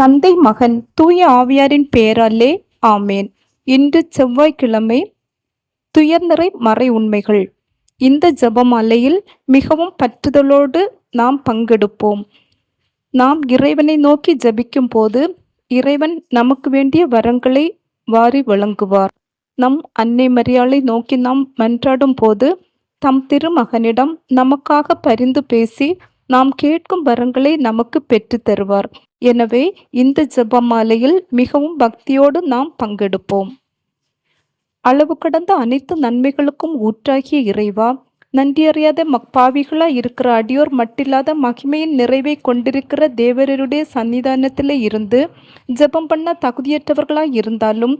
தந்தை மகன் தூய ஆவியாரின் பெயராலே ஆமேன். இன்று செவ்வாய்க்கிழமை. துயர்நிறை மறை உண்மைகள். இந்த ஜெபமாலையில் மிகவும் பற்றுதலோடு நாம் பங்கெடுப்போம். நாம் இறைவனை நோக்கி ஜெபிக்கும் போது இறைவன் நமக்கு வேண்டிய வரங்களை வாரி வழங்குவார். நம் அன்னை மரியாளை நோக்கி நாம் மன்றாடும் போது தம் திருமகனிடம் நமக்காக பரிந்து பேசி நாம் கேட்கும் வரங்களை நமக்கு பெற்று தருவார். எனவே இந்த ஜெபமாலையில் மிகவும் பக்தியோடு நாம் பங்கெடுப்போம். அளவு கடந்த அனைத்து நன்மைகளுக்கும் ஊற்றாகிய இறைவா, நன்றியறியாத பாவிகளாய் இருக்கிற அடியோர் மட்டில்லாத மகிமையின் நிறைவை கொண்டிருக்கிற தேவரருடைய சன்னிதானத்திலே இருந்து ஜெபம் பண்ண தகுதியற்றவர்களாய் இருந்தாலும்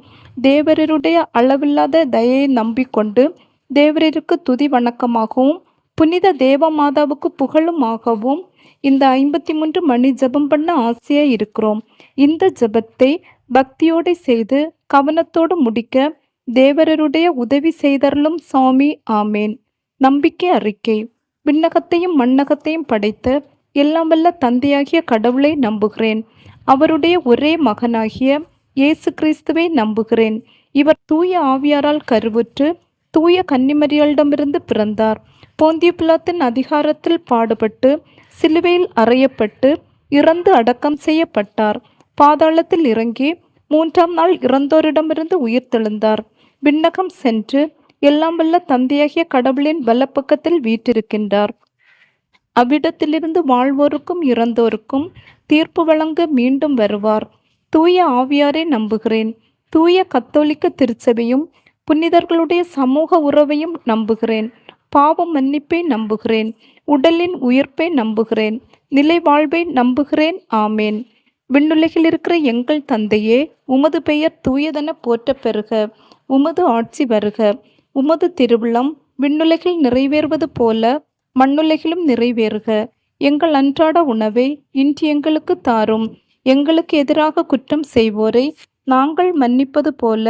தேவரருடைய அளவில்லாத தயையை நம்பிக்கொண்டு தேவரருக்கு துதி வணக்கமாகவும் புனித தேவ மாதாவுக்கு புகழுமாகவும் இந்த 53 மணி ஜெபம் பண்ண ஆசையாக இருக்கிறோம். இந்த ஜெபத்தை பக்தியோடு செய்து கவனத்தோடு முடிக்க தேவரருடைய உதவி செய்தருளும் சாமி. ஆமேன். நம்பிக்கை அறிக்கை. விண்ணகத்தையும் மண்ணகத்தையும் படைத்த எல்லாம் வல்ல தந்தையாகிய கடவுளை நம்புகிறேன். அவருடைய ஒரே மகனாகிய இயேசு கிறிஸ்துவை நம்புகிறேன். இவர் தூய ஆவியாரால் கருவுற்று தூய கன்னிமரியாளிடமிருந்து பிறந்தார். போந்திய பிலாத்தின் அதிகாரத்தில் பாடுபட்டு சிலுவையில் அறையப்பட்டு இறந்து அடக்கம் செய்யப்பட்டார். பாதாளத்தில் இறங்கி 3ஆம் நாள் இறந்தோரிடமிருந்து உயிர்த்தெழுந்தார். விண்ணகம் சென்று எல்லாம் வல்ல தந்தையாகிய கடவுளின் வலப்பக்கத்தில் வீற்றிருக்கின்றார். அவ்விடத்திலிருந்து வாழ்வோருக்கும் இறந்தோருக்கும் தீர்ப்பு வழங்க மீண்டும் வருவார். தூய ஆவியாரை நம்புகிறேன். தூய கத்தோலிக்க திருச்சபையும் புனிதர்களுடைய சமூக உறவையும் நம்புகிறேன். பாவ மன்னிப்பை நம்புகிறேன். உடலின் உயிர்ப்பை நம்புகிறேன். நிலை வாழ்வை நம்புகிறேன். ஆமேன். விண்ணுலகில் இருக்கிற எங்கள் தந்தையே, உமது பெயர் தூயதென போற்ற பெறுக. உமது ஆட்சி வருக. உமது திருவுளம் விண்ணுலகில் நிறைவேறுவது போல மண்ணுலகிலும் நிறைவேறுக. எங்கள் அன்றாட உணவை இன்று எங்களுக்கு தாரும். எங்களுக்கு எதிராக குற்றம் செய்வோரை நாங்கள் மன்னிப்பது போல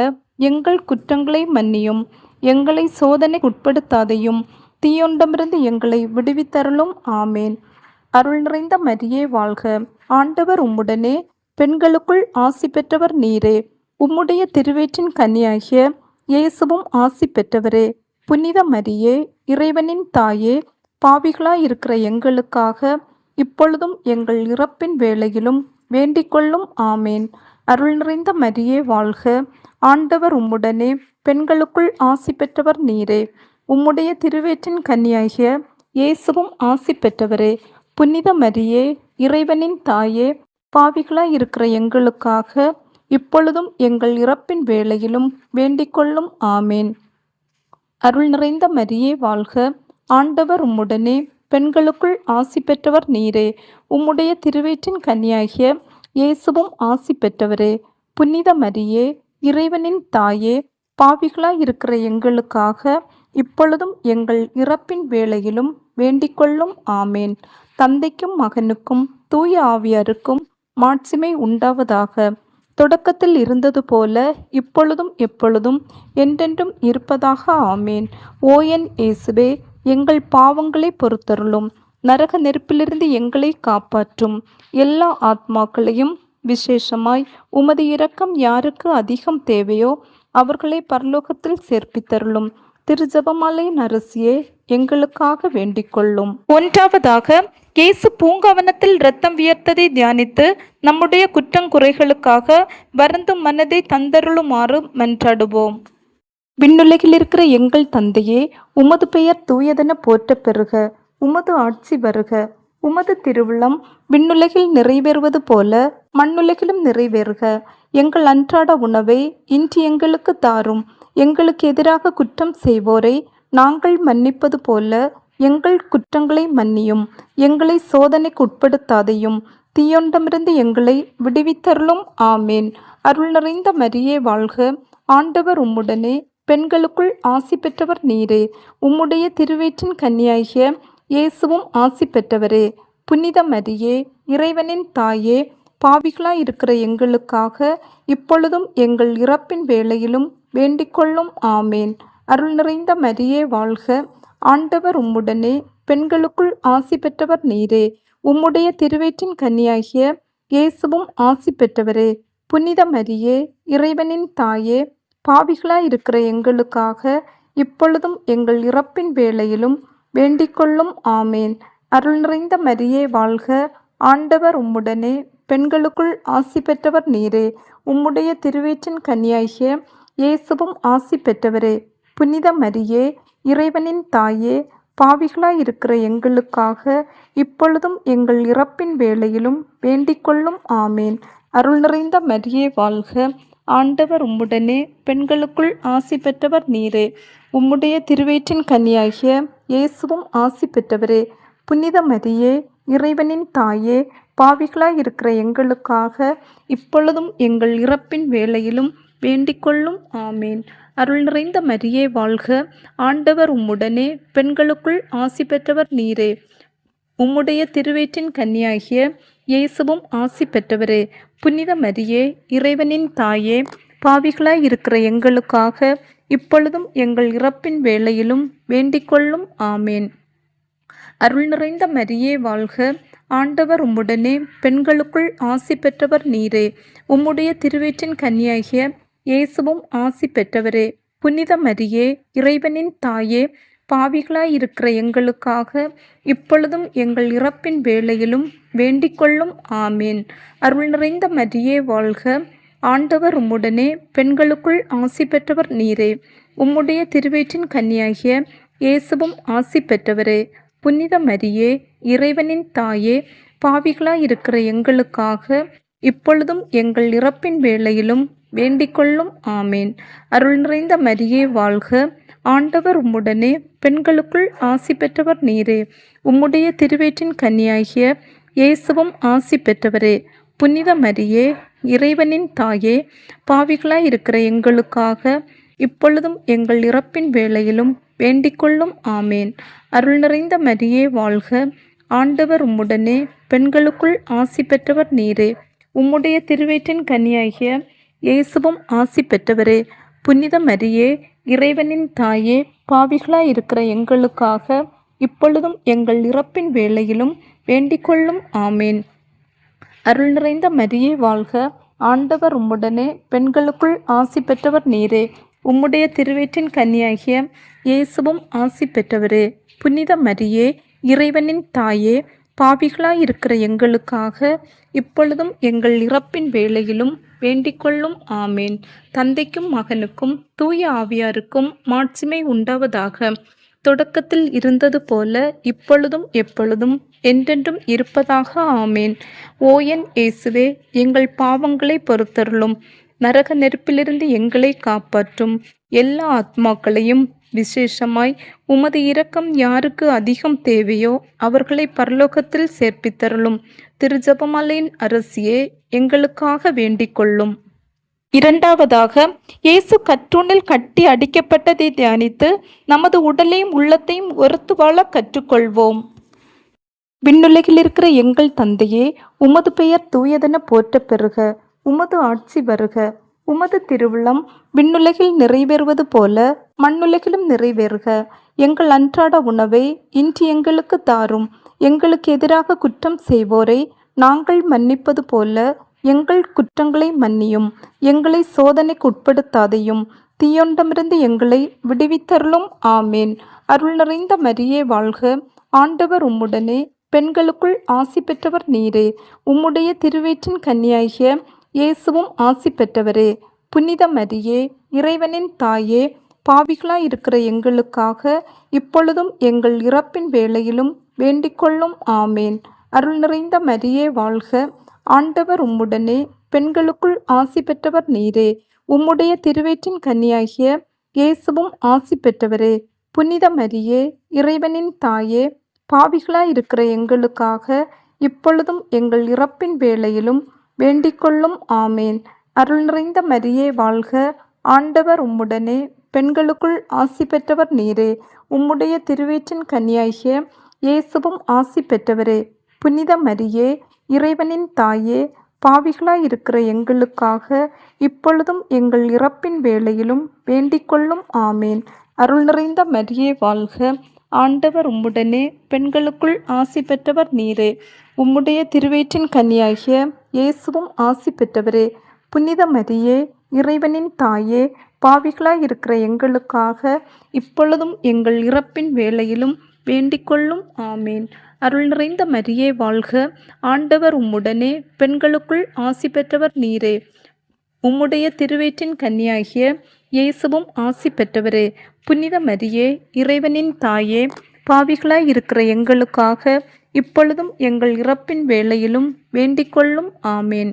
எங்கள் குற்றங்களை மன்னியும். எங்களை சோதனைக்கு உட்படுத்தாதையும் தீயொண்டமிருந்து எங்களை விடுவித்தருளும். ஆமேன். அருள் நிறைந்த மரியே வாழ்க. ஆண்டவர் உம்முடனே, பெண்களுக்குள் ஆசி பெற்றவர் நீரே. உம்முடைய திருவயிற்றின் கன்னியாகிய இயேசுவும் ஆசி பெற்றவரே. புனித மரியே, இறைவனின் தாயே, பாவிகளாயிருக்கிற எங்களுக்காக இப்பொழுதும் எங்கள் இறப்பின் வேளையிலும் வேண்டிக்கொள்ளும். ஆமேன். அருள் நிறைந்த மரியே வாழ்க. ஆண்டவர் உம்முடனே, பெண்களுக்குள் ஆசி பெற்றவர் நீரே. உம்முடைய திருவயிற்றின் கன்னியாகிய இயேசுவும் ஆசி பெற்றவரே. புனித மரியே, இறைவனின் தாயே, பாவிகளாய் இருக்கிற எங்களுக்காக இப்பொழுதும் எங்கள் இறப்பின் வேளையிலும் வேண்டிக்கொள்ளும். ஆமேன். அருள் நிறைந்த மரியே வாழ்க. ஆண்டவர் உம்முடனே, பெண்களுக்குள் ஆசி பெற்றவர் நீரே. உம்முடைய திருவயிற்றின் கன்னியாகிய இயேசுவும் ஆசி பெற்றவரே. புனித மரியே, இறைவனின் தாயே, பாவிகளாய் இருக்கிற எங்களுக்காக இப்பொழுதும் எங்கள் இறப்பின் வேளையிலும் வேண்டிக்கொள்ளும். ஆமேன். தந்தைக்கும் மகனுக்கும் தூய ஆவியாருக்கும் மாட்சிமை உண்டாவதாக. தொடக்கத்தில் இருந்தது போல இப்பொழுதும் எப்பொழுதும் என்றென்றும் இருப்பதாக. ஆமேன். ஓ என் இயேசுவே, எங்கள் பாவங்களை பொறுத்தருளும். நரக நெருப்பிலிருந்து எங்களை காப்பாற்றும். எல்லா ஆத்மாக்களையும் விசேஷமாய் உமது இரக்கம் யாருக்கு அதிகம் தேவையோ அவர்களை பரலோகத்தில் சேர்ப்பித்தருளும். திருஜெபமாலையின் அரசியே, எங்களுக்காக வேண்டிக்கொள்ளும். ஒன்றாவதாக, இயேசு பூங்காவனத்தில் இரத்தம் வியர்த்ததை தியானித்து நம்முடைய குற்றங்குறைகளுக்காக வருந்தும் மனதை தந்தருளுமாறு மன்றாடுவோம். விண்ணுலகில் இருக்கிற எங்கள் தந்தையே, உமது பெயர் தூயதென போற்ற பெறுக. உமது ஆட்சி வருக. உமது திருவுளம் விண்ணுலகில் நிறைவேறுவது போல மண்ணுலகிலும் நிறைவேறுக. எங்கள் அன்றாட உணவை இன்று எங்களுக்கு தாரும். எங்களுக்கு எதிராக குற்றம் செய்வோரை நாங்கள் மன்னிப்பது போல எங்கள் குற்றங்களை மன்னியும். எங்களை சோதனைக்கு உட்படுத்தாதையும் தீயொண்டமிருந்து எங்களை விடுவித்தருளும். ஆமேன். அருள் நிறைந்த மரியே வாழ்க. ஆண்டவர் உம்முடனே, பெண்களுக்குள் ஆசி பெற்றவர் நீரே. உம்முடைய திருவயிற்றின் கன்னியாகிய இயேசுவும் ஆசி பெற்றவரே. புனித மரியே, இறைவனின் தாயே, பாவிகளாய் இருக்கிற எங்களுக்காக இப்பொழுதும் எங்கள் இறப்பின் வேளையிலும் வேண்டிக்கொள்ளும். ஆமேன். அருள் நிறைந்த மரியே வாழ்க. ஆண்டவர் உம்முடனே, பெண்களுக்குள் ஆசி பெற்றவர் நீரே. உம்முடைய திருவயிற்றின் கன்னியாகிய இயேசுவும் ஆசி பெற்றவரே. புனித மரியே, இறைவனின் தாயே, பாவிகளாயிருக்கிற எங்களுக்காக இப்பொழுதும் எங்கள் இறப்பின் வேளையிலும் வேண்டிக்கொள்ளும். ஆமேன். அருள் நிறைந்த மரியே வாழ்க. ஆண்டவர் உம்முடனே, பெண்களுக்குள் ஆசி பெற்றவர் நீரே. உம்முடைய திருவயிற்றின் கனியாகிய இயேசுவும் ஆசி பெற்றவரே. புனித மரியே, இறைவனின் தாயே, பாவிகளாயிருக்கிற எங்களுக்காக இப்பொழுதும் எங்கள் இறப்பின் வேளையிலும் வேண்டிக்கொள்ளும். ஆமேன். அருள் நிறைந்த மரியே வாழ்க. ஆண்டவர் உம்முடனே, பெண்களுக்குள் ஆசி பெற்றவர் நீரே. உம்முடைய திருவயிற்றின் கனியாகிய இயேசுவும் ஆசி பெற்றவரே. புனித மரியே, இறைவனின் தாயே, பாவிகளாயிருக்கிற எங்களுக்காக இப்பொழுதும் எங்கள் இறப்பின் வேளையிலும் வேண்டிக்கொள்ளும். ஆமேன். அருள் நிறைந்த மரியே வாழ்க. ஆண்டவர் உம்முடனே, பெண்களுக்குள் ஆசி பெற்றவர் நீரே. உம்முடைய திருவயிற்றின் கன்னியாகிய இயேசுவும் ஆசி பெற்றவரே. புனித மரியே, இறைவனின் தாயே, பாவிகளாயிருக்கிற எங்களுக்காக இப்பொழுதும் எங்கள் இறப்பின் வேளையிலும் வேண்டிக்கொள்ளும். ஆமேன். அருள் நிறைந்த மரியே வாழ்க. ஆண்டவர் உம்முடனே, பெண்களுக்குள் ஆசி பெற்றவர் நீரே. உம்முடைய திருவயிற்றின் கன்னியாகிய இயேசுவும் ஆசி பெற்றவரே. புனித மரியே, இறைவனின் தாயே, பாவிகளாயிருக்கிற எங்களுக்காக இப்பொழுதும் எங்கள் இறப்பின் வேளையிலும் வேண்டிக்கொள்ளும். ஆமேன். அருள் நிறைந்த மரியே வாழ்க. ஆண்டவர் உம்முடனே, பெண்களுக்குள் ஆசி பெற்றவர் நீரே. உம்முடைய திருவயிற்றின் கன்னியாகிய இயேசுவும் ஆசி பெற்றவரே. புனித மரியே, இறைவனின் தாயே, பாவிகளாயிருக்கிற எங்களுக்காக இப்பொழுதும் எங்கள் இறப்பின் வேளையிலும் வேண்டிக்கொள்ளும். ஆமேன். அருள் நிறைந்த மரியே வாழ்க. ஆண்டவர் உம்முடனே, பெண்களுக்குள் ஆசி பெற்றவர் நீரே. உம்முடைய திருவயிற்றின் கன்னியாகிய இயேசுவும் ஆசி பெற்றவரே. புனித மரியே, இறைவனின் தாயே, பாவிகளாயிருக்கிற எங்களுக்காக இப்பொழுதும் எங்கள் இறப்பின் வேளையிலும் வேண்டிக்கொள்ளும். ஆமேன். அருள் நிறைந்த மரியே வாழ்க. ஆண்டவர் உம்முடனே, பெண்களுக்குள் ஆசி பெற்றவர் நீரே. உம்முடைய திருவயிற்றின் கன்னியாகிய இயேசுவும் ஆசி பெற்றவரே. புனித மரியே, இறைவனின் தாயே, பாவிகளாயிருக்கிற எங்களுக்காக இப்பொழுதும் எங்கள் இறப்பின் வேளையிலும் வேண்டிக்கொள்ளும். ஆமேன். அருள் நிறைந்த மரியே வாழ்க. ஆண்டவர் உம்முடனே, பெண்களுக்குள் ஆசி பெற்றவர் நீரே. உம்முடைய திருவயிற்றின் கன்னியாகிய இயேசுவும் ஆசி பெற்றவரே. புனித மரியே, இறைவனின் தாயே, பாவிகளாயிருக்கிற எங்களுக்காக இப்பொழுதும் எங்கள் இறப்பின் வேளையிலும் வேண்டிக்கொள்ளும். ஆமேன். தந்தைக்கும் மகனுக்கும் தூய ஆவியாருக்கும் மாட்சிமை உண்டாவதாக. தொடக்கத்தில் இருந்தது போல இப்பொழுதும் எப்பொழுதும் என்றென்றும் இருப்பதாக. ஆமேன். ஓ என் இயேசுவே, எங்கள் பாவங்களை பொறுத்தருளும். நரக நெருப்பிலிருந்து எங்களை காப்பாற்றும். எல்லா ஆத்மாக்களையும், விசேஷமாய் உமது இரக்கம் யாருக்கு அதிகம் தேவையோ அவர்களை பரலோகத்தில் சேர்ப்பித்தருளும். திருஜெபமாலையின் அரசியே, எங்களுக்காக வேண்டிக்கொள்ளும். இரண்டாவதாக, இயேசு கற்றூணில் கட்டி அடிக்கப்பட்டதை தியானித்து நமது உடலையும் உள்ளத்தையும் ஒருத்து வாழ கற்றுக்கொள்வோம். விண்ணுலகில் இருக்கிற எங்கள் தந்தையே, உமது பெயர் தூயதென போற்றப் பெறுக. உமது ஆட்சி வருக. உமது திருவுளம் விண்ணுலகில் நிறைவேறுவது போல மண்ணுலகிலும் நிறைவேறுக. எங்கள் அன்றாட உணவை இன்று எங்களுக்கு தாரும். எங்களுக்கு எதிராக குற்றம் செய்வோரை நாங்கள் மன்னிப்பது போல எங்கள் குற்றங்களை மன்னியும். எங்களை சோதனைக்கு உட்படுத்தாதையும், தீயொண்டமிருந்து எங்களை விடுவித்தருளும். ஆமேன். அருள் நிறைந்த மரியே வாழ்க. ஆண்டவர் உம்முடனே, பெண்களுக்குள் ஆசி பெற்றவர் நீரே. உம்முடைய திருவயிற்றின் கன்னியாகிய இயேசுவும் ஆசி பெற்றவரே. புனித மரியே, இறைவனின் தாயே, பாவிகளாயிருக்கிற எங்களுக்காக இப்பொழுதும் எங்கள் இறப்பின் வேளையிலும் வேண்டிக்கொள்ளும். ஆமேன். அருள் நிறைந்த மரியே வாழ்க. ஆண்டவர் உம்முடனே, பெண்களுக்குள் ஆசி பெற்றவர் நீரே. உம்முடைய திருவயிற்றின் கன்னியாகிய இயேசுவும் ஆசி பெற்றவரே. புனித மரியே, இறைவனின் தாயே, பாவிகளாயிருக்கிற எங்களுக்காக இப்பொழுதும் எங்கள் இறப்பின் வேளையிலும் வேண்டிக்கொள்ளும். ஆமேன். அருள் நிறைந்த மரியே வாழ்க. ஆண்டவர் உம்முடனே, பெண்களுக்குள் ஆசி பெற்றவர் நீரே. உம்முடைய திருவயிற்றின் கன்னியாகிய இயேசுவும் ஆசி பெற்றவரே. புனித மரியே, இறைவனின் தாயே, பாவிகளாயிருக்கிற எங்களுக்காக இப்பொழுதும் எங்கள் இறப்பின் வேளையிலும் வேண்டிக்கொள்ளும். ஆமேன். அருள் நிறைந்த மரியே வாழ்க. ஆண்டவர் உம்முடனே, பெண்களுக்குள் ஆசி பெற்றவர் நீரே. உம்முடைய திருவயிற்றின் கன்னியாகிய இயேசுவும் ஆசி பெற்றவரே. புனித மரியே, இறைவனின் தாயே, பாவிகளாயிருக்கிற எங்களுக்காக இப்பொழுதும் எங்கள் இறப்பின் வேளையிலும் வேண்டிக்கொள்ளும். ஆமேன். அருள் நிறைந்த மரியே வாழ்க. ஆண்டவர் உம்முடனே, பெண்களுக்குள் ஆசி பெற்றவர் நீரே. உம்முடைய திருவயிற்றின் கன்னியாகிய இயேசுவும் ஆசி பெற்றவரே. புனித மரியே, இறைவனின் தாயே, பாவிகளாயிருக்கிற எங்களுக்காக இப்பொழுதும் எங்கள் இறப்பின் வேளையிலும் வேண்டிக்கொள்ளும். ஆமேன்.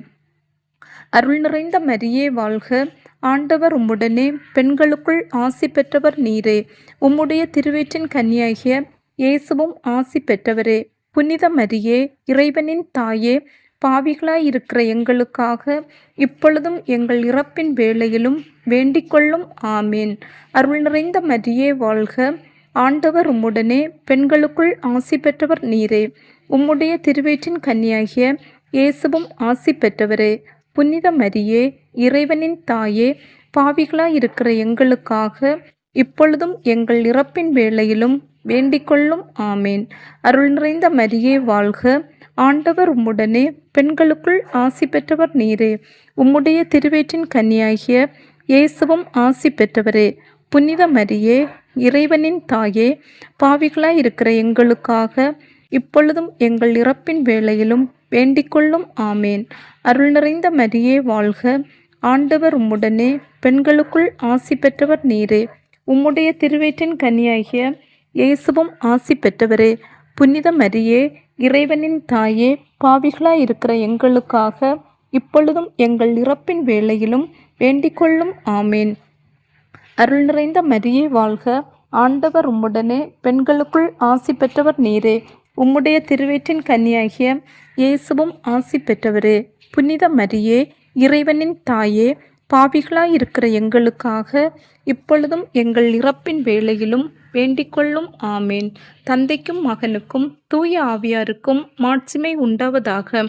அருள் நிறைந்த மரியே வாழ்க. ஆண்டவர் உம்முடனே, பெண்களுக்குள் ஆசி பெற்றவர் நீரே. உம்முடைய திருவயிற்றின் கன்னியாகிய இயேசுவும் ஆசி பெற்றவரே. புனித மரியே, இறைவனின் தாயே, பாவிகளாயிருக்கிற எங்களுக்காக இப்பொழுதும் எங்கள் இறப்பின் வேளையிலும் வேண்டிக்கொள்ளும். ஆமேன். அருள் நிறைந்த மரியே வாழ்க. ஆண்டவர் உம்முடனே, பெண்களுக்குள் ஆசி பெற்றவர் நீரே. உம்முடைய திருவயிற்றின் கன்னியாகிய இயேசுவும் ஆசி பெற்றவரே. புனித மரியே, இறைவனின் தாயே, பாவிகளாயிருக்கிற எங்களுக்காக இப்பொழுதும் எங்கள் இறப்பின் வேளையிலும் வேண்டிக்கொள்ளும். ஆமேன். அருள் நிறைந்த மரியே வாழ்க. ஆண்டவர் உம்முடனே, பெண்களுக்குள் ஆசி பெற்றவர் நீரே. உம்முடைய திருவயிற்றின் கன்னியாகிய இயேசுவும் ஆசி பெற்றவரே. புனித மரியே, இறைவனின் தாயே, பாவிகளாயிருக்கிற எங்களுக்காக இப்பொழுதும் எங்கள் இறப்பின் வேளையிலும் வேண்டிக்கொள்ளும். ஆமேன். அருள் நிறைந்த மரியே வாழ்க. ஆண்டவர் உம்முடனே, பெண்களுக்குள் ஆசி பெற்றவர் நீரே. உம்முடைய திருவயிற்றின் கன்னியாகிய இயேசுவும் ஆசி பெற்றவரே. புனித மரியே, இறைவனின் தாயே, பாவிகளாயிருக்கிற எங்களுக்காக இப்பொழுதும் எங்கள் இறப்பின் வேளையிலும் வேண்டிக்கொள்ளும். ஆமேன். அருள் நிறைந்த மரியே வாழ்க. ஆண்டவர் உம்முடனே, பெண்களுக்குள் ஆசி பெற்றவர் நீரே. உம்முடைய திருவயிற்றின் கன்னியாகிய இயேசுவும் ஆசி பெற்றவரே. புனித மரியே, இறைவனின் தாயே, பாவிகளாயிருக்கிற எங்களுக்காக இப்பொழுதும் எங்கள் இறப்பின் வேளையிலும் வேண்டிக்கொள்ளும். ஆமேன். தந்தைக்கும் மகனுக்கும் தூய ஆவியாருக்கும் மாட்சிமை உண்டாவதாக.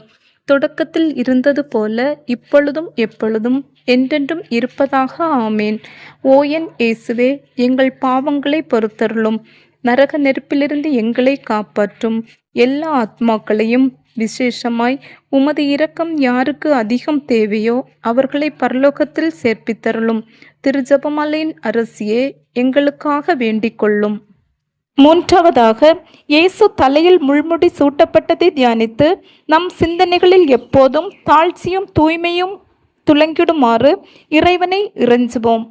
தொடக்கத்தில் இருந்தது போல இப்பொழுதும் எப்பொழுதும் என்றென்றும் இருப்பதாக. ஆமேன். ஓ என் இயேசுவே, எங்கள் பாவங்களை பொறுத்தருளும். நரக நெருப்பிலிருந்து எங்களை காப்பாற்றும். எல்லா ஆத்மாக்களையும், விசேஷமாய் உமது இரக்கம் யாருக்கு அதிகம் தேவையோ அவர்களை பரலோகத்தில் சேர்ப்பித்தருளும். திருஜெபமாலையின் அரசியே, எங்களுக்காக வேண்டிக்கொள்ளும். மூன்றாவதாக, இயேசு தலையில் முள்முடி சூட்டப்பட்டதை தியானித்து நம் சிந்தனைகளில் எப்போதும் தாழ்ச்சியும் தூய்மையும் துலங்கிடுமாறு இறைவனை இறைஞ்சுவோம்.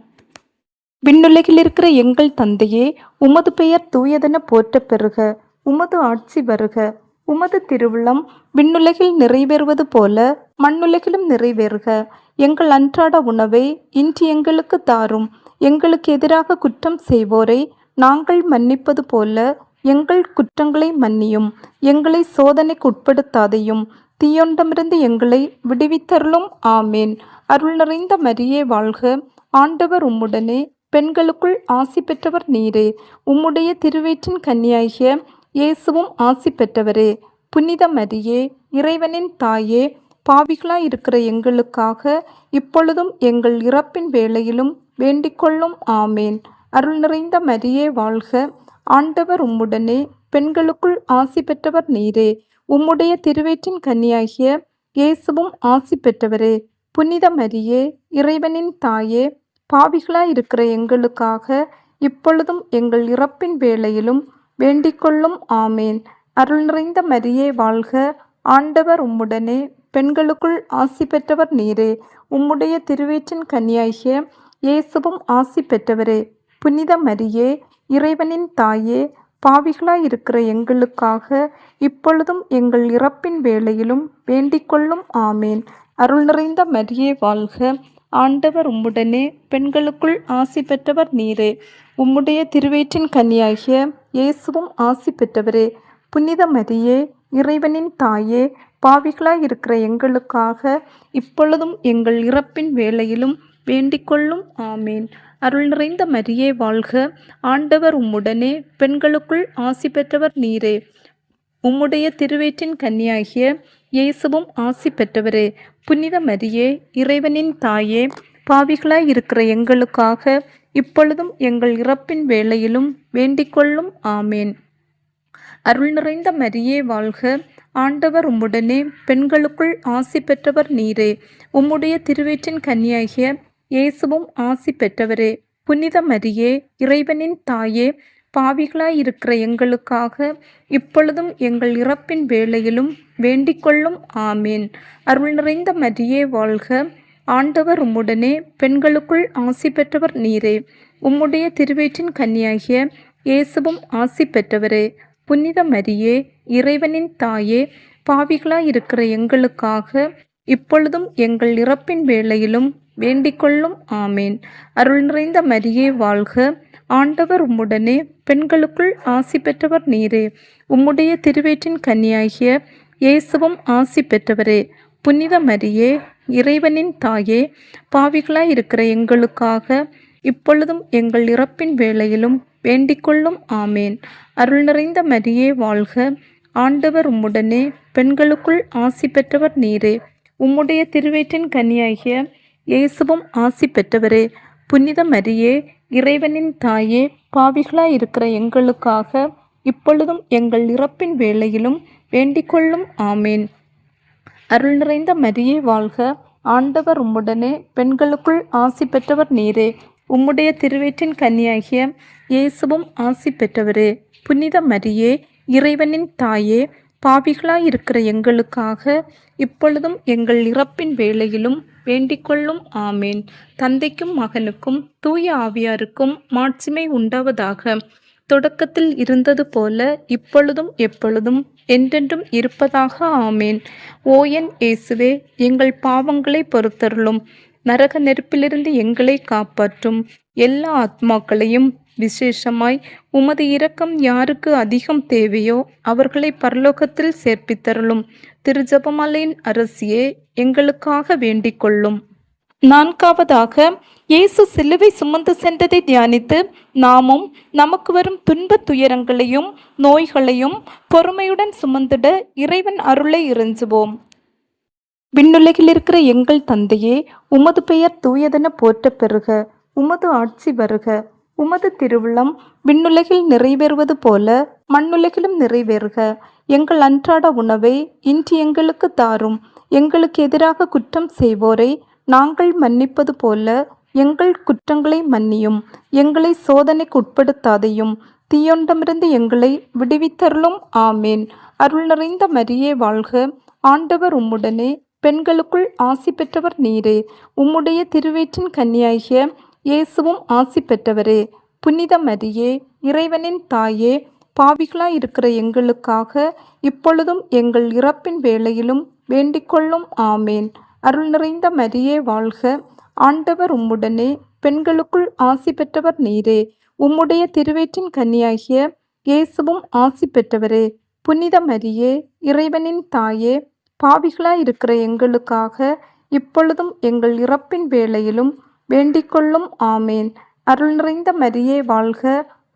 விண்ணுலகில் இருக்கிற எங்கள் தந்தையே, உமது பெயர் தூயதென போற்றப் பெறுக. உமது ஆட்சி வருக. உமது திருவுளம் விண்ணுலகில் நிறைவேறுவது போல மண்ணுலகிலும் நிறைவேறுக. எங்கள் அன்றாட உணவை இன்று எங்களுக்கு தாரும். எங்களுக்கு எதிராக குற்றம் செய்வோரை நாங்கள் மன்னிப்பது போல எங்கள் குற்றங்களை மன்னியும். எங்களை சோதனைக்கு உட்படுத்தாதையும், தீயொண்டமிருந்து எங்களை விடுவித்தருளும். ஆமேன். அருள் நிறைந்த மரியே வாழ்க. ஆண்டவர் உம்முடனே, பெண்களுக்குள் ஆசி பெற்றவர் நீரே. உம்முடைய திருவயிற்றின் கன்னியாகிய இயேசுவும் ஆசி பெற்றவரே. புனித மரியே, இறைவனின் தாயே, பாவிகளாயிருக்கிற எங்களுக்காக இப்பொழுதும் எங்கள் இறப்பின் வேளையிலும் வேண்டிக்கொள்ளும். ஆமேன். அருள் நிறைந்த மரியே வாழ்க. ஆண்டவர் உம்முடனே, பெண்களுக்குள் ஆசி பெற்றவர் நீரே. உம்முடைய திருவயிற்றின் கன்னியாகிய இயேசுவும் ஆசி பெற்றவரே. புனித மரியே, இறைவனின் தாயே, பாவிகளாயிருக்கிற எங்களுக்காக இப்பொழுதும் எங்கள் இறப்பின் வேளையிலும் வேண்டிக்கொள்ளும். ஆமேன். அருள் நிறைந்த மரியே வாழ்க. ஆண்டவர் உம்முடனே, பெண்களுக்குள் ஆசி பெற்றவர் நீரே. உம்முடைய திருவயிற்றின் கன்னியாகிய இயேசுவும் ஆசி பெற்றவரே. புனித மரியே, இறைவனின் தாயே, பாவிகளாயிருக்கிற எங்களுக்காக இப்பொழுதும் எங்கள் இறப்பின் வேளையிலும் வேண்டிக்கொள்ளும். ஆமேன். அருள் நிறைந்த மரியே வாழ்க. ஆண்டவர் உம்முடனே, பெண்களுக்குள் ஆசி பெற்றவர் நீரே. உம்முடைய திருவயிற்றின் கன்னியாகிய இயேசுவும் ஆசி பெற்றவரே. புனித மரியே, இறைவனின் தாயே, பாவிகளாயிருக்கிற எங்களுக்காக இப்பொழுதும் எங்கள் இறப்பின் வேளையிலும் வேண்டிக்கொள்ளும். ஆமேன். அருள் நிறைந்த மரியே வாழ்க. ஆண்டவர் உம்முடனே, பெண்களுக்குள் ஆசி பெற்றவர் நீரே. உம்முடைய திருவயிற்றின் கன்னியாகிய இயேசுவும் ஆசி பெற்றவரே. புனித மரியே, இறைவனின் தாயே, பாவிகளாயிருக்கிற எங்களுக்காக இப்பொழுதும் எங்கள் இறப்பின் வேளையிலும் வேண்டிக்கொள்ளும். ஆமேன். அருள் நிறைந்த மரியே வாழ்க. ஆண்டவர் உம்முடனே, பெண்களுக்குள் ஆசி பெற்றவர் நீரே. உம்முடைய திருவயிற்றின் கனியாகிய இயேசுவும் ஆசி பெற்றவரே. புனித மரியே, இறைவனின் தாயே, பாவிகளாயிருக்கிற எங்களுக்காக இப்பொழுதும் எங்கள் இறப்பின் வேளையிலும் வேண்டிக்கொள்ளும். ஆமேன். அருள் நிறைந்த மரியே வாழ்க. ஆண்டவர் உம்முடனே, பெண்களுக்குள் ஆசி பெற்றவர் நீரே. உம்முடைய திருவயிற்றின் கனியாகிய இயேசுவும் ஆசி பெற்றவரே. புனித மரியே, இறைவனின் தாயே, பாவிகளாயிருக்கிற எங்களுக்காக இப்பொழுதும் எங்கள் இறப்பின் வேளையிலும் வேண்டிக்கொள்ளும். ஆமேன். அருள் நிறைந்த மரியே வாழ்க. ஆண்டவர் உம்முடனே, பெண்களுக்குள் ஆசி பெற்றவர் நீரே. உம்முடைய திருவயிற்றின் கனியாகிய இயேசுவும் ஆசி பெற்றவரே. புனித மரியே, இறைவனின் தாயே, பாவிகளாயிருக்கிற எங்களுக்காக இப்பொழுதும் எங்கள் இறப்பின் வேளையிலும் வேண்டிக்கொள்ளும். ஆமேன். அருள் நிறைந்த மரியே வாழ்க. ஆண்டவர் உம்முடனே, பெண்களுக்குள் ஆசி பெற்றவர் நீரே. உம்முடைய திருவயிற்றின் கனியாகிய இயேசுவும் ஆசி பெற்றவரே. புனித மரியே, இறைவனின் தாயே, பாவிகளாயிருக்கிற எங்களுக்காக இப்பொழுதும் எங்கள் இறப்பின் வேளையிலும் வேண்டிக்கொள்ளும். ஆமேன். அருள் நிறைந்த மரியே வாழ்க. ஆண்டவர் உம்முடனே, பெண்களுக்குள் ஆசி பெற்றவர் நீரே. உம்முடைய திருவயிற்றின் கனியாகிய இயேசுவும் ஆசி பெற்றவரே. புனித மரியே, இறைவனின் தாயே, பாவிகளாயிருக்கிற எங்களுக்காக இப்பொழுதும் எங்கள் இறப்பின் வேளையிலும் வேண்டிக்கொள்ளும். ஆமேன். தந்தைக்கும் மகனுக்கும் தூய ஆவியாருக்கும் மாட்சிமை உண்டாவதாக. தொடக்கத்தில் இருந்தது போல இப்பொழுதும் எப்பொழுதும் என்றென்றும் இருப்பதாக. ஆமேன். ஓ என் இயேசுவே, எங்கள் பாவங்களை பொறுத்தருளும். நரக நெருப்பிலிருந்து எங்களை காப்பாற்றும். எல்லா ஆத்மாக்களையும் விசேஷமாய் உமது இரக்கம் யாருக்கு அதிகம் தேவையோ அவர்களை பரலோகத்தில் சேர்ப்பித்தருளும். திருஜெபமாலையின் அரசியே, எங்களுக்காக வேண்டிக் கொள்ளும். நான்காவதாக, இயேசு சிலுவை சுமந்து சென்றதை தியானித்து நாமும் நமக்கு வரும் துன்ப துயரங்களையும் நோய்களையும் பொறுமையுடன் சுமந்திட இறைவன் அருளை இறைஞ்சுவோம். விண்ணுலகில் இருக்கிற எங்கள் தந்தையே, உமது பெயர் தூயதென போற்ற பெறுக. உமது ஆட்சி வருக. உமது திருவுளம் விண்ணுலகில் நிறைவேறுவது போல மண்ணுலகிலும் நிறைவேறுக. எங்கள் அன்றாட உணவை இன்று எங்களுக்கு தாரும். எங்களுக்கு எதிராக குற்றம் செய்வோரை நாங்கள் மன்னிப்பது போல எங்கள் குற்றங்களை மன்னியும். எங்களை சோதனைக்கு உட்படுத்தாதையும், தீயொண்டமிருந்து எங்களை விடுவித்தருளும். ஆமேன். அருள் நிறைந்த மரியே வாழ்க. ஆண்டவர் உம்முடனே, பெண்களுக்குள் ஆசி பெற்றவர் நீரே. உம்முடைய திருவயிற்றின் கனியாகிய இயேசுவும் ஆசி பெற்றவரே. புனித மரியே, இறைவனின் தாயே, பாவிகளாயிருக்கிற எங்களுக்காக இப்பொழுதும் எங்கள் இறப்பின் வேளையிலும் வேண்டிக்கொள்ளும். ஆமேன். அருள் நிறைந்த மரியே வாழ்க. ஆண்டவர் உம்முடனே, பெண்களுக்குள் ஆசி பெற்றவர் நீரே. உம்முடைய திருவயிற்றின் கனியாகிய இயேசுவும் ஆசி பெற்றவரே. புனித மரியே, இறைவனின் தாயே, பாவிகளாயிருக்கிற எங்களுக்காக இப்பொழுதும் எங்கள் இறப்பின் வேளையிலும் வேண்டிக்கொள்ளும். ஆமேன். அருள் நிறைந்த மரியே வாழ்க.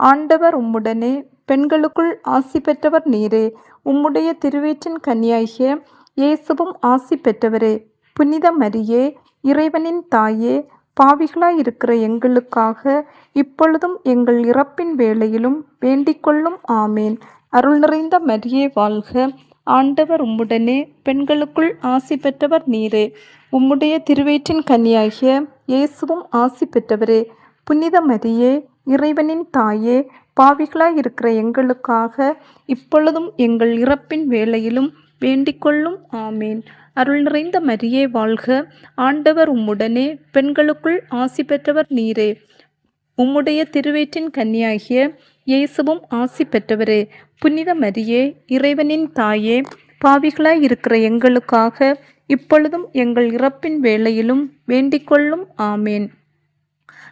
ஆண்டவர் உம்முடனே, பெண்களுக்குள் ஆசி பெற்றவர் நீரே. உம்முடைய திருவயிற்றின் கனியாகிய இயேசுவும் ஆசி பெற்றவரே. புனித மரியே, இறைவனின் தாயே, பாவிகளாயிருக்கிற எங்களுக்காக இப்பொழுதும் எங்கள் இறப்பின் வேளையிலும் வேண்டிக்கொள்ளும். ஆமேன். அருள் நிறைந்த மரியே வாழ்க. ஆண்டவர் உம்முடனே, பெண்களுக்குள் ஆசி பெற்றவர் நீரே. உம்முடைய திருவயிற்றின் கனியாகிய இயேசுவும் ஆசி பெற்றவரே. புனித மரியே, இறைவனின் தாயே, பாவிகளாயிருக்கிற எங்களுக்காக இப்பொழுதும் எங்கள் இறப்பின் வேளையிலும் வேண்டிக்கொள்ளும். ஆமேன். அருள் நிறைந்த மரியே வாழ்க. ஆண்டவர் உம்முடனே, பெண்களுக்குள் ஆசி பெற்றவர் நீரே. உம்முடைய திருவயிற்றின் கனியாகிய இயேசுவும் ஆசி பெற்றவரே. புனித மரியே, இறைவனின் தாயே, பாவிகளாயிருக்கிற எங்களுக்காக இப்பொழுதும் எங்கள் இறப்பின் வேளையிலும் வேண்டிக்கொள்ளும். ஆமேன்.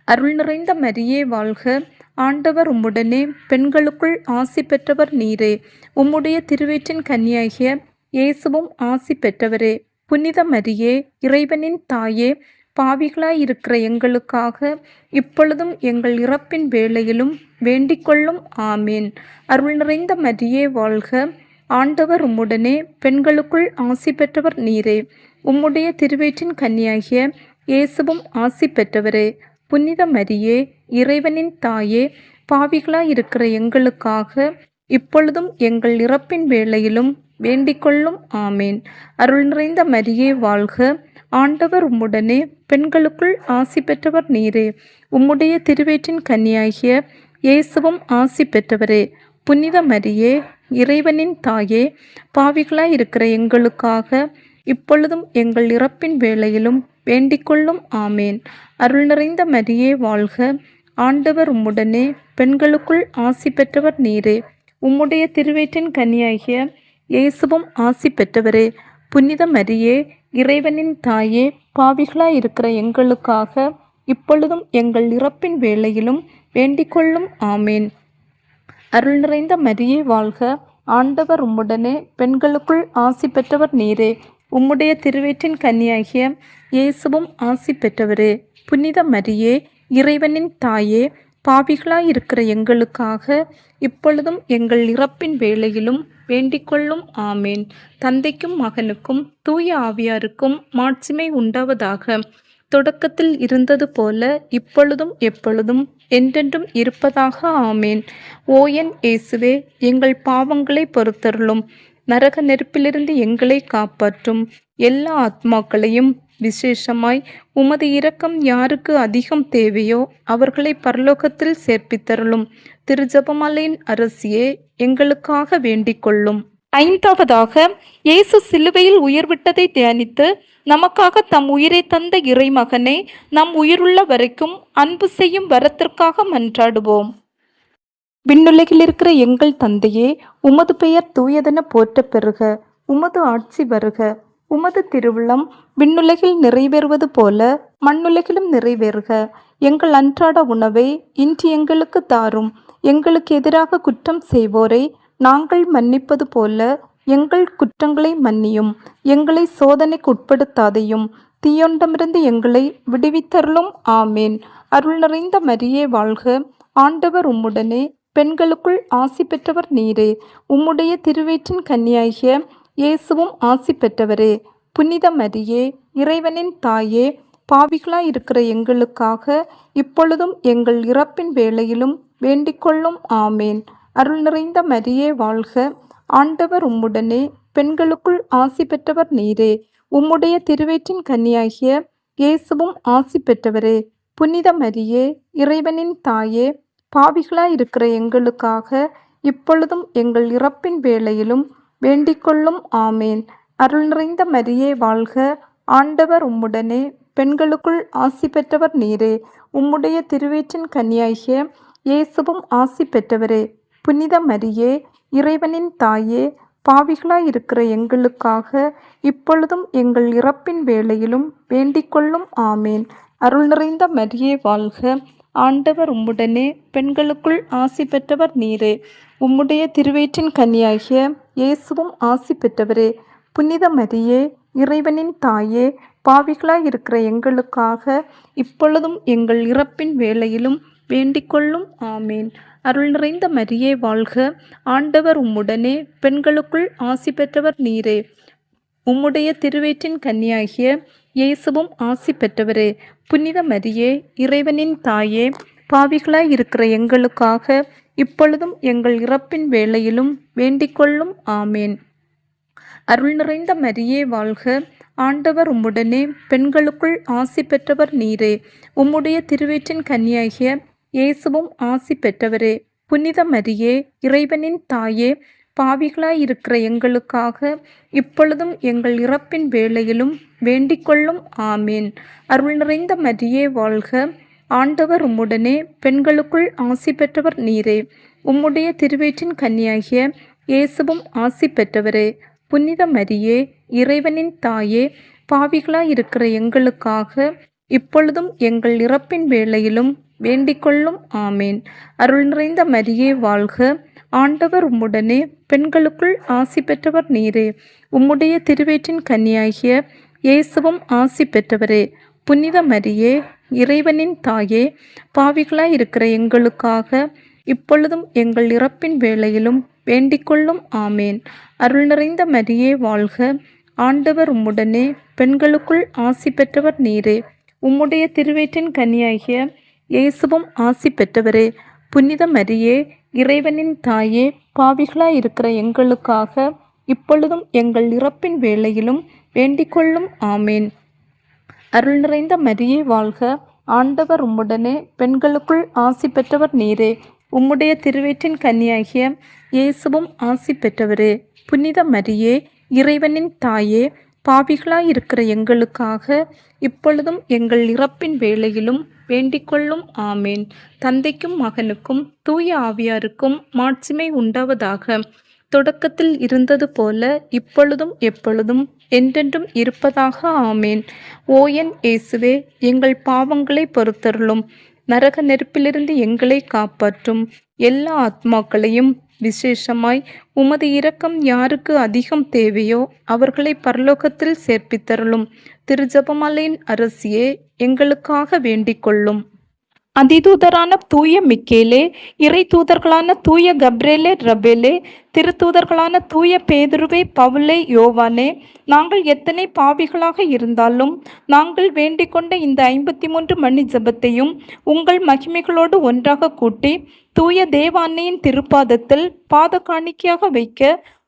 அருள் நிறைந்த மரியே வாழ்க. ஆண்டவர் உம்முடனே, பெண்களுக்குள் ஆசி பெற்றவர் நீரே. உம்முடைய திருவயிற்றின் கனியாகிய இயேசுவும் ஆசி பெற்றவரே. புனித மரியே, இறைவனின் தாயே, பாவிகளாயிருக்கிற எங்களுக்காக இப்பொழுதும் எங்கள் இறப்பின் வேளையிலும் வேண்டிக்கொள்ளும். ஆமேன். அருள் நிறைந்த மரியே வாழ்க. ஆண்டவர் உம்முடனே, பெண்களுக்குள் ஆசி பெற்றவர் நீரே. உம்முடைய திருவயிற்றின் கனியாகிய இயேசுவும் ஆசி பெற்றவரே. புனித மரியே, இறைவனின் தாயே, பாவிகளாயிருக்கிற எங்களுக்காக இப்பொழுதும் எங்கள் இறப்பின் வேளையிலும் வேண்டிக்கொள்ளும். ஆமேன். அருள் நிறைந்த மரியே வாழ்க, ஆண்டவர் உம்முடனே, பெண்களுக்குள் ஆசி பெற்றவர் நீரே. உம்முடைய திருவயிற்றின் கன்னியாகிய இயேசுவும் ஆசி பெற்றவரே. புனித மரியே, இறைவனின் தாயே, பாவிகளாய் இருக்கிற எங்களுக்காக இப்பொழுதும் எங்கள் இறப்பின் வேளையிலும் வேண்டிக்கொள்ளும். ஆமேன். அருள் நிறைந்த மரியே வாழ்க, ஆண்டவர் உம்முடனே, பெண்களுக்குள் ஆசி பெற்றவர் நீரே. உம்முடைய திருவயிற்றின் கன்னியாகிய இயேசுவும் ஆசி பெற்றவரே. புனித மரியே, இறைவனின் தாயே, பாவிகளாய் இருக்கிற எங்களுக்காக இப்பொழுதும் எங்கள் இறப்பின் வேளையிலும் வேண்டிக்கொள்ளும். ஆமேன். அருள் நிறைந்த மரியே வாழ்க, ஆண்டவர் உம்முடனே, பெண்களுக்குள் ஆசி பெற்றவர் நீரே. உம்முடைய திருவயிற்றின் கன்னியாகிய இயேசுவும் ஆசி பெற்றவரே. புனித மரியே, இறைவனின் தாயே, பாவிகளாய் இருக்கிற எங்களுக்காக இப்பொழுதும் எங்கள் இறப்பின் வேளையிலும் வேண்டிக்கொள்ளும். ஆமேன். தந்தைக்கும் மகனுக்கும் தூய ஆவியாருக்கும் மாட்சிமை உண்டாவதாக. தொடக்கத்தில் இருந்தது போல இப்பொழுதும் எப்பொழுதும் என்றென்றும் இருப்பதாக. ஆமேன். ஓ என் இயேசுவே, எங்கள் பாவங்களை பொறுத்தருளும். நரக நெருப்பிலிருந்து எங்களை காப்பாற்றும். எல்லா ஆத்மாக்களையும் விசேஷமாய் உமது இரக்கம் யாருக்கு அதிகம் தேவையோ அவர்களை பரலோகத்தில் சேர்ப்பித்தருளும். திருஜெபமாலையின் அரசியே, எங்களுக்காக வேண்டிக் கொள்ளும். ஐந்தாவதாக, இயேசு சிலுவையில் உயிர்விட்டதை தியானித்து நமக்காக தம் உயிரை தந்த இறைமகனை நம் உயிருள்ள வரைக்கும் அன்பு செய்யும் வரத்திற்காக மன்றாடுவோம். விண்ணுலகில் இருக்கிற எங்கள் தந்தையே, உமது பெயர் தூயதென போற்றப் பெறுக. உமது ஆட்சி வருக. உமது திருவுளம் விண்ணுலகில் நிறைவேறுவது போல மண்ணுலகிலும் நிறைவேறுக. எங்கள் அன்றாட உணவை இன்று எங்களுக்கு தாரும். எங்களுக்கு எதிராக குற்றம் செய்வோரை நாங்கள் மன்னிப்பது போல எங்கள் குற்றங்களை மன்னியும். எங்களை சோதனைக்கு உட்படுத்தாதையும், தீயொண்டமிருந்து எங்களை விடுவித்தருளும். ஆமேன். அருள் நிறைந்த மரியே வாழ்க, ஆண்டவர் உம்முடனே, பெண்களுக்குள் ஆசி பெற்றவர் நீரே. உம்முடைய திருவயிற்றின் கன்னியாகிய இயேசுவும் ஆசி பெற்றவரே. புனித மரியே, இறைவனின் தாயே, பாவிகளாய் இருக்கிற எங்களுக்காக இப்பொழுதும் எங்கள் இறப்பின் வேளையிலும் வேண்டிக்கொள்ளும். ஆமேன். அருள் நிறைந்த மரியே வாழ்க, ஆண்டவர் உம்முடனே, பெண்களுக்குள் ஆசி பெற்றவர் நீரே. உம்முடைய திருவயிற்றின் கன்னியாகிய இயேசுவும் ஆசி பெற்றவரே. புனித மரியே, இறைவனின் தாயே, பாவிகளாய் இருக்கிற எங்களுக்காக இப்பொழுதும் எங்கள் இறப்பின் வேளையிலும் வேண்டிக்கொள்ளும். ஆமேன். அருள் நிறைந்த மரியே வாழ்க, ஆண்டவர் உம்முடனே, பெண்களுக்குள் ஆசி பெற்றவர் நீரே. உம்முடைய திருவயிற்றின் கன்னியாகிய இயேசுவும் ஆசி பெற்றவரே. புனித மரியே, இறைவனின் தாயே, பாவிகளாய் இருக்கிற எங்களுக்காக இப்பொழுதும் எங்கள் இறப்பின் வேளையிலும் வேண்டிக்கொள்ளும். ஆமேன். அருள் நிறைந்த மரியே வாழ்க, ஆண்டவர் உம்முடனே, பெண்களுக்குள் ஆசி பெற்றவர் நீரே. உம்முடைய திருவயிற்றின் கன்னியாகிய இயேசுவும் ஆசி பெற்றவரே. புனித மரியே, இறைவனின் தாயே, பாவிகளாய் இருக்கிற எங்களுக்காக இப்பொழுதும் எங்கள் இறப்பின் வேளையிலும் வேண்டிக்கொள்ளும். ஆமேன். அருள் நிறைந்த மரியே வாழ்க, ஆண்டவர் உம்முடனே, பெண்களுக்குள் ஆசி பெற்றவர் நீரே. உம்முடைய திருவயிற்றின் கன்னியாகிய இயேசுவும் ஆசி பெற்றவரே. புனித மரியே, இறைவனின் தாயே, பாவிகளாய் இருக்கிற எங்களுக்காக இப்பொழுதும் எங்கள் இறப்பின் வேளையிலும் வேண்டிக்கொள்ளும். ஆமேன். அருள் நிறைந்த மரியே வாழ்க, ஆண்டவர் உம்முடனே, பெண்களுக்குள் ஆசி பெற்றவர் நீரே. உம்முடைய திருவயிற்றின் கன்னியாகிய இயேசுவும் ஆசி பெற்றவரே. புனித மரியே, இறைவனின் தாயே, பாவிகளாய் இருக்கிற எங்களுக்காக இப்பொழுதும் எங்கள் இறப்பின் வேளையிலும் வேண்டிக்கொள்ளும். ஆமேன். அருள் நிறைந்த மரியே வாழ்க, ஆண்டவர் உம்முடனே, பெண்களுக்குள் ஆசி பெற்றவர் நீரே. உம்முடைய திருவயிற்றின் கன்னியாகிய இயேசுவும் ஆசி பெற்றவரே. புனித மரியே, இறைவனின் தாயே, பாவிகளாய் இருக்கிற எங்களுக்காக இப்பொழுதும் எங்கள் இறப்பின் வேளையிலும் வேண்டிக்கொள்ளும். ஆமேன். அருள் நிறைந்த மரியே வாழ்க, ஆண்டவர் உம்முடனே, பெண்களுக்குள் ஆசி பெற்றவர் நீரே. உம்முடைய திருவயிற்றின் கன்னியாகிய இயேசுவும் ஆசி பெற்றவரே. புனித மரியே, இறைவனின் தாயே, பாவிகளாய் இருக்கிற எங்களுக்காக இப்பொழுதும் எங்கள் இறப்பின் வேளையிலும் வேண்டிக்கொள்ளும். ஆமேன். அருள் நிறைந்த மரியே வாழ்க, ஆண்டவர் உம்முடனே, பெண்களுக்குள் ஆசி பெற்றவர் நீரே. உம்முடைய திருவயிற்றின் கன்னியாகிய இயேசுவும் ஆசி பெற்றவரே. புனித மரியே, இறைவனின் தாயே, பாவிகளாய் இருக்கிற எங்களுக்காக இப்பொழுதும் எங்கள் இறப்பின் வேளையிலும் வேண்டிக்கொள்ளும். ஆமேன். அருள் நிறைந்த மரியே வாழ்க, ஆண்டவர் உம்முடனே, பெண்களுக்குள் ஆசி பெற்றவர் நீரே. உம்முடைய திருவயிற்றின் கன்னியாகிய இயேசுவும் ஆசி பெற்றவரே. புனித மரியே, இறைவனின் தாயே, பாவிகளாயிருக்கிற எங்களுக்காக இப்பொழுதும் எங்கள் இறப்பின் வேளையிலும் வேண்டிக்கொள்ளும். ஆமேன். தந்தைக்கும் மகனுக்கும் தூய ஆவியாருக்கும் மாட்சிமை உண்டாவதாக. தொடக்கத்தில் இருந்தது போல இப்பொழுதும் எப்பொழுதும் என்றென்றும் இருப்பதாக. ஆமேன். ஓ என் இயேசுவே, எங்கள் பாவங்களை பொறுத்தருளும். நரக நெருப்பிலிருந்து எங்களை காப்பாற்றும். எல்லா ஆத்மாக்களையும் விசேஷமாய் உமது இரக்கம் யாருக்கு அதிகம் தேவையோ அவர்களை பரலோகத்தில் சேர்ப்பித்தருளும். திருஜெபமாலையின் அரசியே, எங்களுக்காக வேண்டிக் கொள்ளும். அதிதூதரான தூய மிக்கேலே, இறை தூதர்களான தூய கப்ரேலே, ரபேலே, திருத்தூதர்களான தூய பேதுருவே, பவுலே, யோவானே, நாங்கள் எத்தனை பாவிகளாக இருந்தாலும் நாங்கள் வேண்டிக்கொண்ட இந்த 53 மணி ஜெபத்தையும் உங்கள் மகிமைகளோடு ஒன்றாக கூட்டி தூய தேவ அன்னையின் திருப்பாதத்தில் பாத காணிக்கையாக வைக்க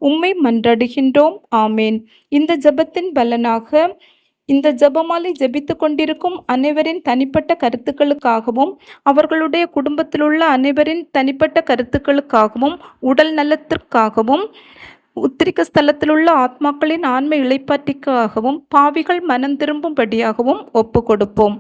உம்மை மன்றாடுகின்றோம். ஆமேன். இந்த ஜெபத்தின் பலனாக இந்த ஜெபமாலை ஜெபித்து கொண்டிருக்கும் அனைவரின் தனிப்பட்ட கருத்துக்களுக்காகவும் அவர்களுடைய குடும்பத்திலுள்ள அனைவரின் தனிப்பட்ட கருத்துக்களுக்காகவும் உடல் நலத்திற்காகவும் உத்திரிக்க ஸ்தலத்திலுள்ள ஆத்மாக்களின் ஆன்ம இளைப்பாற்றிக்காகவும் பாவிகள் மனம் திரும்பும்படியாகவும் ஒப்பு கொடுப்போம்.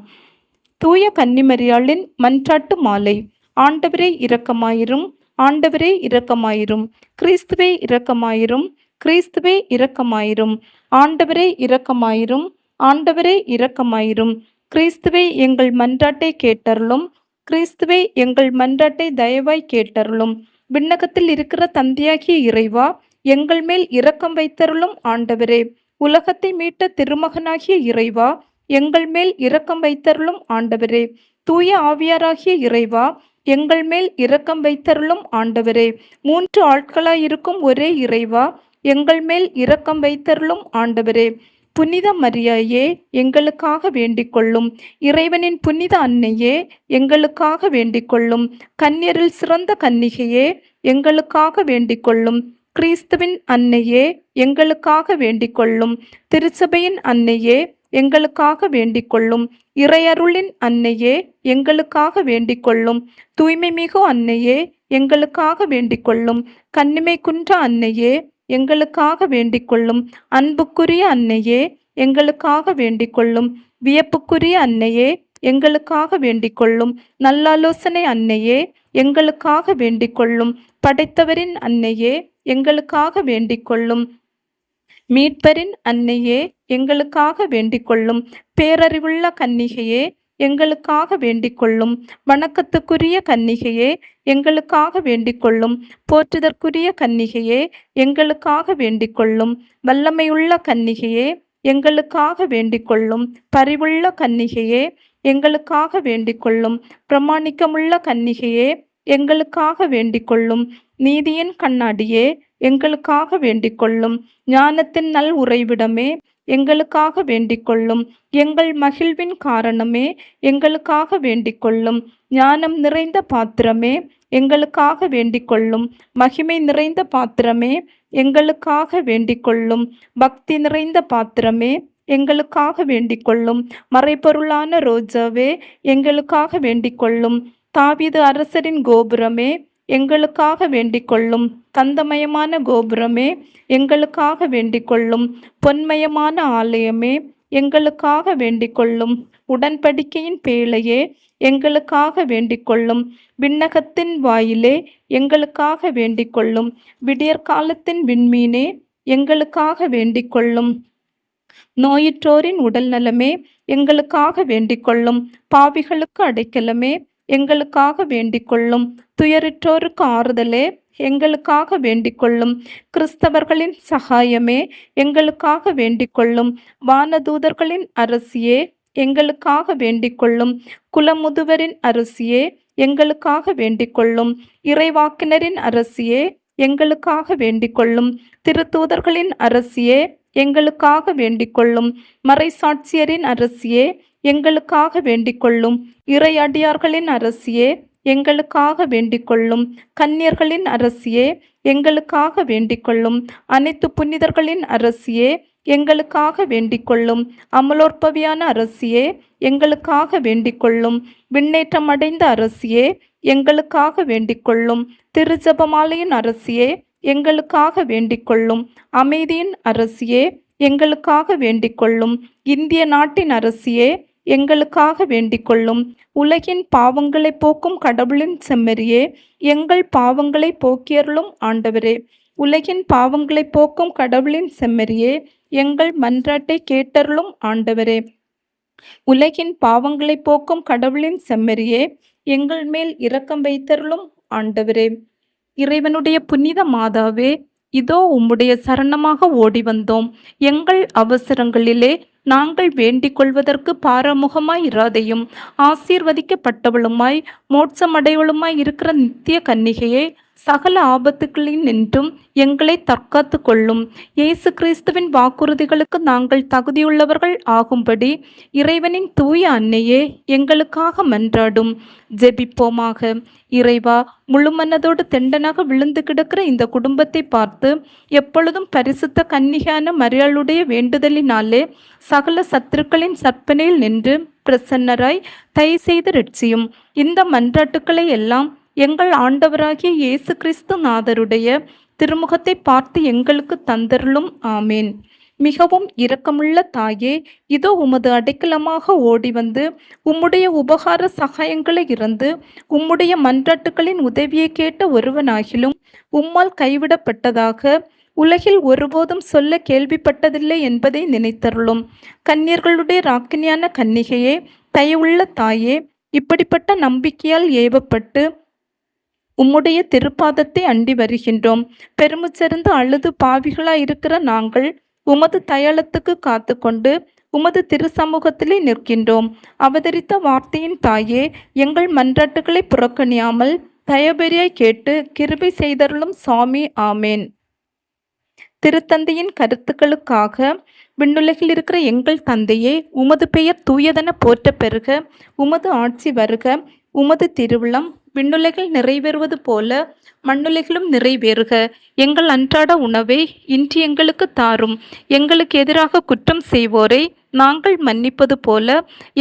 தூய கன்னிமரியாளின் மன்றாட்டு மாலை. ஆண்டவரே இரக்கமாயிரும், ஆண்டவரே இரக்கமாயிரும், கிறிஸ்துவே இரக்கமாயிரும், கிறிஸ்துவே இரக்கமாயிரும், ஆண்டவரே இரக்கமாயிரும், ஆண்டவரே இரக்கமாயிரும், கிறிஸ்துவே எங்கள் மன்றாட்டை கேட்டருளும், கிறிஸ்துவே எங்கள் மன்றாட்டை தயவாய் கேட்டருளும். விண்ணகத்தில் இருக்கிற தந்தையாகிய இறைவா, எங்கள் மேல் இரக்கம் வைத்தருளும். ஆண்டவரே, உலகத்தை மீட்ட திருமகனாகிய இறைவா, எங்கள் மேல் இரக்கம் வைத்தருளும். ஆண்டவரே, தூய ஆவியாராகிய இறைவா, எங்கள் மேல் இரக்கம் வைத்தருளும். ஆண்டவரே, 3 ஆட்களாயிருக்கும் ஒரே இறைவா, எங்கள் மேல் இரக்கம் வைத்தருளும். ஆண்டவரே, புனித மரியாயே, எங்களுக்காக வேண்டிக் கொள்ளும். இறைவனின் புனித அன்னையே, எங்களுக்காக வேண்டிக் கொள்ளும். கன்னியரில் சிறந்த கன்னிகையே, எங்களுக்காக வேண்டிக் கொள்ளும். கிறிஸ்துவின் அன்னையே, எங்களுக்காக வேண்டிக் கொள்ளும். திருச்சபையின் அன்னையே, எங்களுக்காக வேண்டிக் கொள்ளும். இறையருளின் அன்னையே, எங்களுக்காக வேண்டிக் கொள்ளும். தூய்மை மிகு அன்னையே, எங்களுக்காக வேண்டிக் கொள்ளும். கன்னிமை குன்ற அன்னையே, எங்களுக்காக வேண்டிக் கொள்ளும். அன்புக்குரிய அன்னையே, எங்களுக்காக வேண்டிக் கொள்ளும். வியப்புக்குரிய அன்னையே, எங்களுக்காக வேண்டிக் கொள்ளும். நல்லாலோசனை அன்னையே, எங்களுக்காக வேண்டிக் கொள்ளும். படைத்தவரின் அன்னையே, எங்களுக்காக வேண்டிக் கொள்ளும். மீட்பரின் அன்னையே, எங்களுக்காக வேண்டிக் கொள்ளும். பேரறிவுள்ள கன்னிகையே, எங்களுக்காக வேண்டிக் கொள்ளும். வணக்கத்துக்குரிய கன்னிகையே, எங்களுக்காக வேண்டிக் கொள்ளும். போற்றுதற்குரிய கன்னிகையே, எங்களுக்காக வேண்டிக் கொள்ளும். வல்லமையுள்ள கன்னிகையே, எங்களுக்காக வேண்டிக் கொள்ளும். பரிவுள்ள கன்னிகையே, எங்களுக்காக வேண்டிக் கொள்ளும். பிரமாணிக்கமுள்ள கன்னிகையே, எங்களுக்காக வேண்டிக் கொள்ளும். நீதியின் கண்ணாடியே, எங்களுக்காக வேண்டிக் கொள்ளும். ஞானத்தின் நல் உறைவிடமே, எங்களுக்காக வேண்டிக் கொள்ளும். எங்கள் மகிழ்வின் காரணமே, எங்களுக்காக வேண்டிக் கொள்ளும். ஞானம் நிறைந்த பாத்திரமே, எங்களுக்காக வேண்டிக் கொள்ளும். மகிமை நிறைந்த பாத்திரமே, எங்களுக்காக வேண்டிக் கொள்ளும். பக்தி நிறைந்த பாத்திரமே, எங்களுக்காக வேண்டிக் கொள்ளும். மறைபொருளான ரோஜாவே, எங்களுக்காக வேண்டிக் கொள்ளும். தாவீது அரசரின் கோபுரமே, எங்களுக்காக வேண்டிக் கொள்ளும். தந்தமயமான கோபுரமே, எங்களுக்காக வேண்டிக் கொள்ளும். பொன்மயமான ஆலயமே, எங்களுக்காக வேண்டிக் கொள்ளும். உடன்படிக்கையின் பேழையே, எங்களுக்காக வேண்டிக் கொள்ளும். விண்ணகத்தின் வாயிலே, எங்களுக்காக வேண்டிக் கொள்ளும். விடியற்காலத்தின் விண்மீனே, எங்களுக்காக வேண்டிக் கொள்ளும். நோயுற்றோரின் உடல் நலமே, எங்களுக்காக வேண்டிக் கொள்ளும். பாவிகளுக்கு அடைக்கலமே, எங்களுக்காக வேண்டிக் கொள்ளும். துயரிற்றோருக்கு ஆறுதலே, எங்களுக்காக வேண்டிக் கொள்ளும். கிறிஸ்தவர்களின் சகாயமே, எங்களுக்காக வேண்டிக் கொள்ளும். வானதூதர்களின் அரசியே, எங்களுக்காக வேண்டிக் கொள்ளும். குலமுதுவரின் அரசியே, எங்களுக்காக வேண்டிக் கொள்ளும். இறைவாக்கினரின் அரசியே, எங்களுக்காக வேண்டிக் கொள்ளும். திருத்தூதர்களின் அரசியே, எங்களுக்காக வேண்டிக் கொள்ளும். மறைசாட்சியரின் அரசியே, எங்களுக்காக வேண்டிக் கொள்ளும். இறையடியார்களின் அரசியே, எங்களுக்காக வேண்டிக்கொள்ளும். கன்னியர்களின் அரசியே, எங்களுக்காக வேண்டிக்கொள்ளும். அனைத்து புனிதர்களின் அரசியே, எங்களுக்காக வேண்டிக்கொள்ளும். அமலோற்பவியான அரசியே, எங்களுக்காக வேண்டிக்கொள்ளும். விண்ணேற்றமடைந்த அரசியே, எங்களுக்காக வேண்டிக்கொள்ளும். திருஜெபமாலையின் அரசியே, எங்களுக்காக வேண்டிக்கொள்ளும். அமைதியின் அரசியே, எங்களுக்காக வேண்டிக்கொள்ளும். இந்திய நாட்டின் அரசியே, எங்களுக்காக வேண்டிக்கொள்ளும். உலகின் பாவங்களை போக்கும் கடவுளின் செம்மறியே, எங்கள் பாவங்களை போக்கியருளும் ஆண்டவரே. உலகின் பாவங்களை போக்கும் கடவுளின் செம்மறியே, எங்கள் மன்றாட்டை கேட்டருளும் ஆண்டவரே. உலகின் பாவங்களை போக்கும் கடவுளின் செம்மறியே, எங்கள் மேல் இரக்கம் வைத்தருளும் ஆண்டவரே. இறைவனுடைய புனித மாதாவே, இதோ உம்முடைய சரணமாக ஓடி வந்தோம். எங்கள் அவசரங்களிலே நாங்கள் வேண்டிக் கொள்வதற்கு பாராமுகமாய் இராதையும் ஆசீர்வதிக்கப்பட்டவளுமாய் மோட்சமடையவளுமாய் இருக்கிற நித்திய கன்னிகையே, சகல ஆபத்துக்களின் நின்றும் எங்களை தற்காத்து கொள்ளும். இயேசு கிறிஸ்துவின் வாக்குறுதிகளுக்கு நாங்கள் தகுதியுள்ளவர்கள் ஆகும்படி இறைவனின் தூய அன்னையே, எங்களுக்காக மன்றாடும். ஜெபிப்போமாக. இறைவா, முழுமனதோடு தெண்டனாக விழுந்து கிடக்கிற இந்த குடும்பத்தை பார்த்து எப்பொழுதும் பரிசுத்த கன்னிகையான மரியாளுடைய வேண்டுதலினாலே சகல சத்துருக்களின் சற்பனையில் நின்று பிரசன்னராய் தயவு செய்து ரட்சியும். இந்த மன்றாட்டுக்களை எல்லாம் எங்கள் ஆண்டவராகிய இயேசு கிறிஸ்து நாதருடைய திருமுகத்தை பார்த்து எங்களுக்கு தந்தருளும். ஆமேன். மிகவும் இரக்கமுள்ள தாயே, இதோ உமது அடைக்கலமாக ஓடி வந்து உம்முடைய உபகார சகாயங்களை இறந்து உம்முடைய மன்றாட்டுகளின் உதவியை கேட்ட ஒருவனாகிலும் உம்மால் கைவிடப்பட்டதாக உலகில் ஒருபோதும் சொல்ல கேள்விப்பட்டதில்லை என்பதை நினைத்தருளும். கன்னியர்களுடைய ராக்கினியான கன்னிகையே, தயவுள்ள தாயே, இப்படிப்பட்ட நம்பிக்கையால் ஏவப்பட்டு உம்முடைய திருப்பாதத்தை அண்டி வருகின்றோம். பெருமுச்செறிந்து அழுது பாவிகளாயிருக்கிற நாங்கள் உமது தயாளத்துக்கு காத்து கொண்டு உமது திருசமூகத்திலே நிற்கின்றோம். அவதரித்த வார்த்தையின் தாயே, எங்கள் மன்றாட்டுகளை புறக்கணியாமல் தயபெரியாய் கேட்டு கிருபை செய்தருளும் சாமி. ஆமேன். திருத்தந்தையின் கருத்துக்களுக்காக. விண்ணுலகில் இருக்கிற எங்கள் தந்தையே, உமது பெயர் தூயதென போற்ற பெறுக. உமது ஆட்சி வருக. உமது திருவுளம் விண்ணுலகில் நிறைவேறுவது போல மண்ணுலகிலும் நிறைவேறுக. எங்கள் அன்றாட உணவை இன்று எங்களுக்கு தாரும். எங்களுக்கு எதிராக குற்றம் செய்வோரை நாங்கள் மன்னிப்பது போல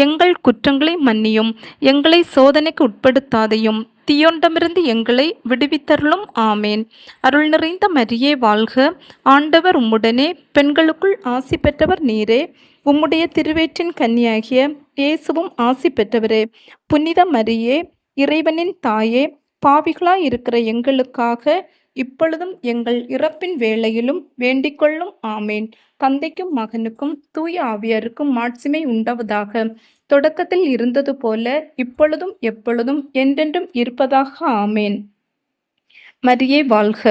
எங்கள் குற்றங்களை மன்னியும். எங்களை சோதனைக்கு உட்படுத்தாதையும் தீயோண்டமிருந்து எங்களை விடுவித்தருளும். ஆமேன். அருள் நிறைந்த மரியே வாழ்க. ஆண்டவர் உம்முடனே, பெண்களுக்குள் ஆசி பெற்றவர் நீரே. உம்முடைய திருவேற்றின் கன்னியாகிய இயேசுவும் ஆசி பெற்றவரே. புனித மரியே, இறைவனின் தாயே, பாவிகளாய் இருக்கிற எங்களுக்காக இப்பொழுதும் எங்கள் இறப்பின் வேளையிலும் வேண்டிக்கொள்ளும். ஆமேன். தந்தைக்கும் மகனுக்கும் தூய ஆவியாருக்கும் மாட்சிமை உண்டாவதாக. தொடக்கத்தில் இருந்தது போல இப்பொழுதும் எப்பொழுதும் என்றென்றும் இருப்பதாக. ஆமேன். மரியே வாழ்க.